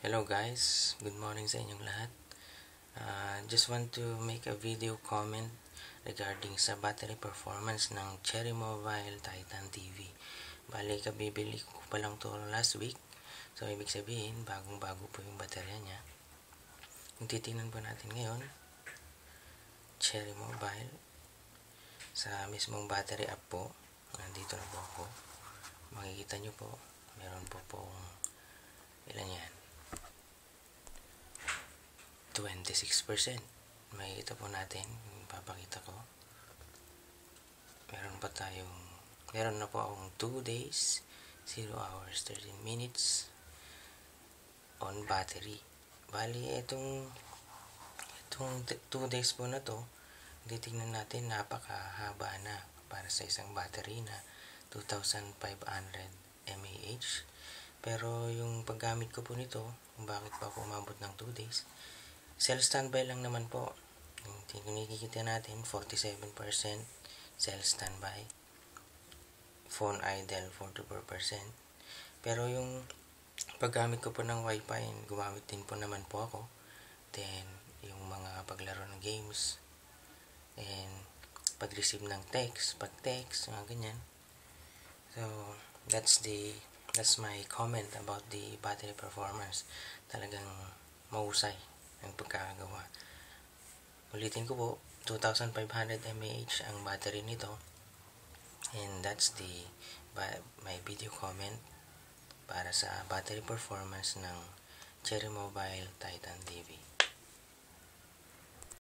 Hello guys, good morning sa inyong lahat. Just want to make a video comment regarding sa battery performance ng Cherry Mobile Titan TV. Bali, kabibili ko pa lang to last week. So, ibig sabihin, bagong-bago po yung baterya niya. Kung titingnan po natin ngayon, Cherry Mobile, sa mismong battery app po, nandito na po ako. Makikita nyo po, meron po pong ilan yan? 26%. Makikita po natin, papakita ko. Meron na po akong 2 days, 0 hours, 13 minutes on battery. Bali, itong 2 days po na to, titingnan natin, napakahaba na para sa isang battery na 2,500 mAh. Pero yung paggamit ko po nito, kung bakit pa ako umabot ng 2 days, cell standby lang naman po. Kung nakikita natin, 47% cell standby. Phone idle, 44%. Pero yung paggamit ko po ng wifi, gumamit din po naman po ako. Then, yung mga paglaro ng games, and pag-receive ng text, pag-text, mga ganyan. So, that's my comment about the battery performance. Talagang mahusay ang pagkakagawa. Ulitin ko po, 2,500 mAh ang battery nito. And that's my video comment para sa battery performance ng Cherry Mobile Titan TV.